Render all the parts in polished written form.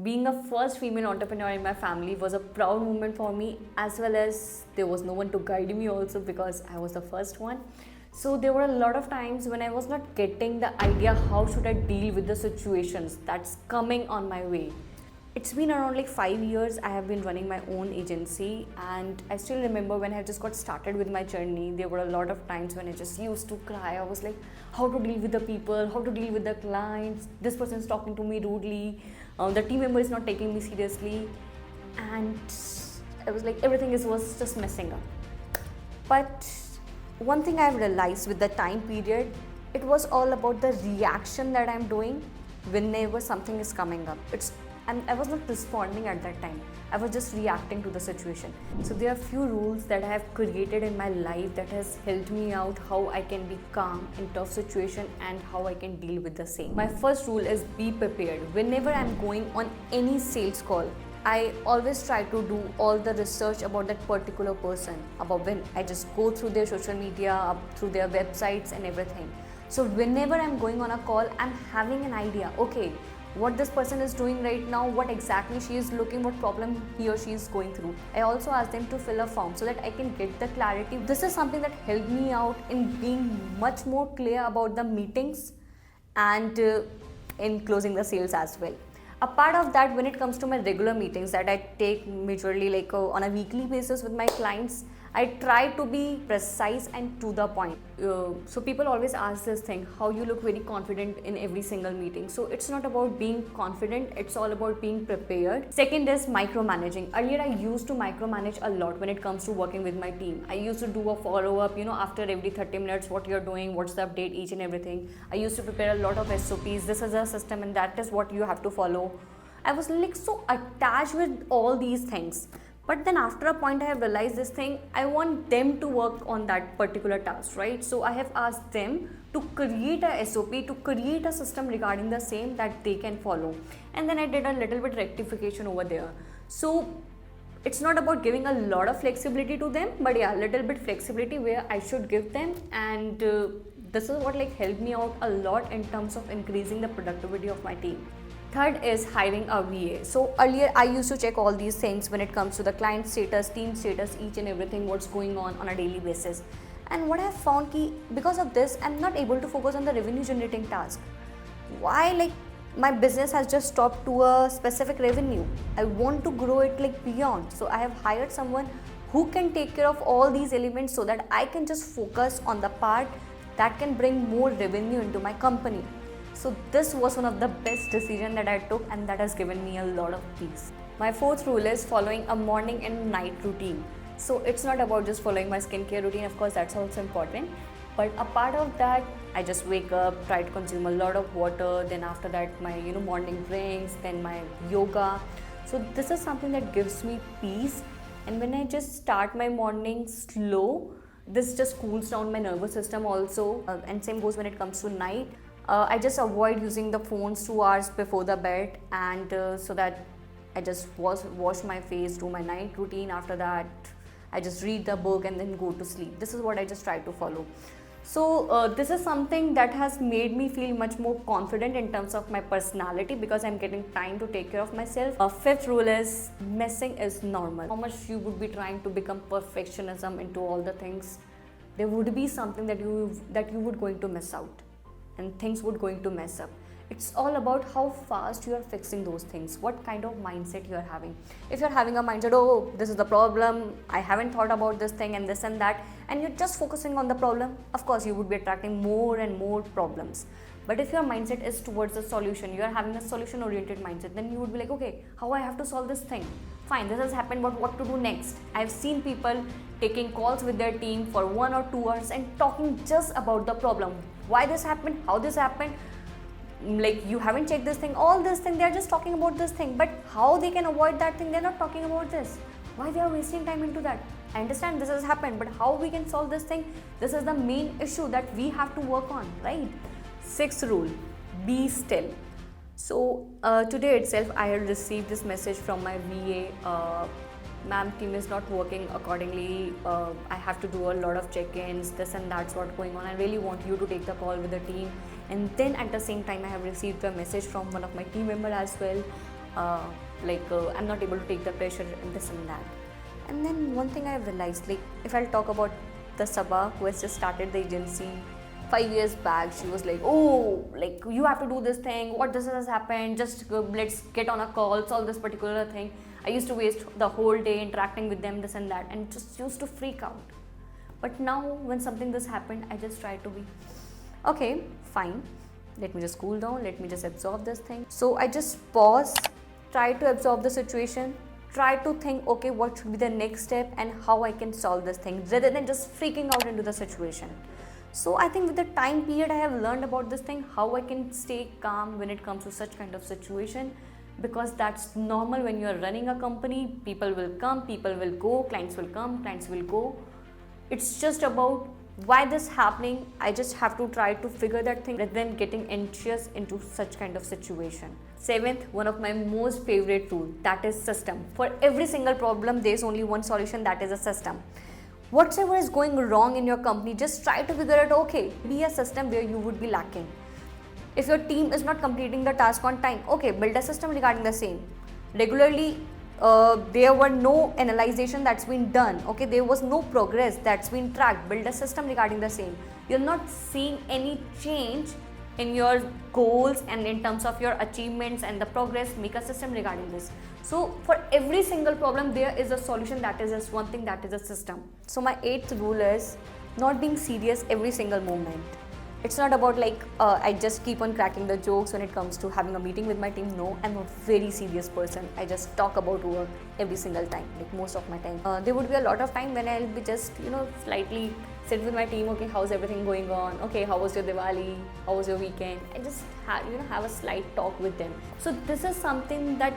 Being a first female entrepreneur in my family was a proud moment for me, as well as there was no one to guide me also because I was the first one. So there were a lot of times when I was not getting the idea how should I deal with the situations that's coming on my way. It's been around like 5 years I have been running my own agency, and I still remember when I just got started with my journey, there were a lot of times when I just used to cry. I was like, how to deal with the people, how to deal with the clients, this person is talking to me rudely, the team member is not taking me seriously, and I was like, everything was just messing up. But one thing I've realized with the time period, it was all about the reaction that I'm doing whenever something is coming up. I was not responding at that time. I was just reacting to the situation. So there are few rules that I have created in my life that has helped me out how I can be calm in tough situation and how I can deal with the same. My first rule is be prepared. Whenever I'm going on any sales call, I always try to do all the research about that particular person, about when I just go through their social media, up through their websites and everything. So whenever I'm going on a call, I'm having an idea, okay, what this person is doing right now, what exactly she is looking, what problem he or she is going through. I also ask them to fill a form so that I can get the clarity. This is something that helped me out in being much more clear about the meetings and in closing the sales as well. A part of that, when it comes to my regular meetings that I take majorly like on a weekly basis with my clients, I try to be precise and to the point. So people always ask this thing, how you look very confident in every single meeting. So it's not about being confident, it's all about being prepared. Second is micromanaging. Earlier I used to micromanage a lot when it comes to working with my team. I used to do a follow-up, after every 30 minutes, what you're doing, what's the update, each and everything. I used to prepare a lot of SOPs. This is a system and that is what you have to follow. I was like so attached with all these things. But then after a point I have realized this thing, I want them to work on that particular task, right? So I have asked them to create a SOP, to create a system regarding the same that they can follow. And then I did a little bit rectification over there. So it's not about giving a lot of flexibility to them, but yeah, a little bit flexibility where I should give them. And this is what helped me out a lot in terms of increasing the productivity of my team. Third is hiring a VA. So earlier I used to check all these things when it comes to the client status, team status, each and everything, what's going on a daily basis. And what I have found because of this, I'm not able to focus on the revenue generating task. Why my business has just stopped to a specific revenue. I want to grow it beyond. So I have hired someone who can take care of all these elements so that I can just focus on the part that can bring more revenue into my company. So this was one of the best decisions that I took, and that has given me a lot of peace. My fourth rule is following a morning and night routine. So it's not about just following my skincare routine, of course that's also important. But a part of that, I just wake up, try to consume a lot of water, then after that my morning drinks, then my yoga. So this is something that gives me peace, and when I just start my morning slow, this just cools down my nervous system also, and same goes when it comes to night. I just avoid using the phones 2 hours before the bed, and so that I just wash my face, do my night routine. After that, I just read the book and then go to sleep. This is what I just try to follow. So this is something that has made me feel much more confident in terms of my personality because I'm getting time to take care of myself. Fifth rule is messing is normal. How much you would be trying to become perfectionism into all the things, there would be something that you would going to miss out. And things would going to mess up. It's all about how fast you are fixing those things, what kind of mindset you are having. If you're having a mindset, oh, this is the problem, I haven't thought about this thing and this and that, and you're just focusing on the problem, of course you would be attracting more and more problems. But if your mindset is towards the solution, you are having a solution oriented mindset, then you would be like, okay, how I have to solve this thing? Fine, this has happened, but what to do next? I've seen people taking calls with their team for 1 or 2 hours and talking just about the problem. Why this happened, how this happened, you haven't checked this thing, all this thing, they're just talking about this thing, but how they can avoid that thing, they're not talking about this. Why they are wasting time into that? I understand this has happened, but how we can solve this thing? This is the main issue that we have to work on, right? Sixth rule, be still. So today itself I had received this message from my VA, ma'am, team is not working accordingly, I have to do a lot of check-ins, this and that's what's going on, I really want you to take the call with the team. And then at the same time I have received a message from one of my team member as well, uh, I'm not able to take the pressure and this and that. And then one thing I realized, like if I'll talk about the Sabha who has just started the agency 5 years back, she was like, oh, like you have to do this thing, what this has happened, just go, let's get on a call, solve this particular thing. I used to waste the whole day interacting with them, this and that, and just used to freak out. But now when something this happened, I just try to be okay, fine, let me just cool down, let me just absorb this thing. So I just pause, try to absorb the situation, try to think, okay, what should be the next step and how I can solve this thing, rather than just freaking out into the situation. So I think with the time period I have learned about this thing, how I can stay calm when it comes to such kind of situation, because that's normal when you are running a company. People will come, people will go, clients will come, clients will go. It's just about why this happening. I just have to try to figure that thing rather than getting anxious into such kind of situation. Seventh, one of my most favorite tool, that is system. For every single problem, there is only one solution, that is a system. Whatever is going wrong in your company, just try to figure out, okay, be a system where you would be lacking. If your team is not completing the task on time, okay, build a system regarding the same. Regularly, there were no analyzation that's been done, okay, there was no progress that's been tracked, build a system regarding the same. You're not seeing any change in your goals and in terms of your achievements and the progress, make a system regarding this. So for every single problem, there is a solution, that is just one thing, that is a system. So my eighth rule is not being serious every single moment. It's not about like I just keep on cracking the jokes when it comes to having a meeting with my team. No, I'm a very serious person. I just talk about work every single time, like most of my time. There would be a lot of time when I'll be just, slightly sit with my team. Okay, how's everything going on? Okay, how was your Diwali? How was your weekend? I just have a slight talk with them. So this is something that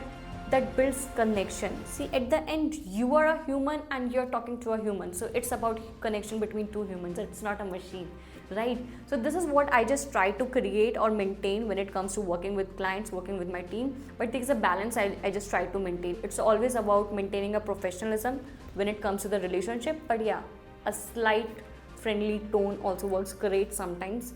builds connection. See, at the end, you are a human and you're talking to a human. So it's about connection between two humans. It's not a machine, right? So this is what I just try to create or maintain when it comes to working with clients, working with my team. But there's a balance I just try to maintain. It's always about maintaining a professionalism when it comes to the relationship. But yeah, a slight friendly tone also works great sometimes,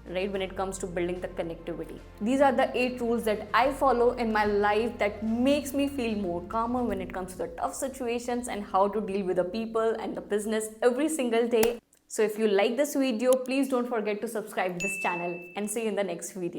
right, when it comes to building the connectivity. These are the 8 rules that I follow in my life that makes me feel more calmer when it comes to the tough situations and how to deal with the people and the business every single day. So if you like this video, please don't forget to subscribe this channel and see you in the next video.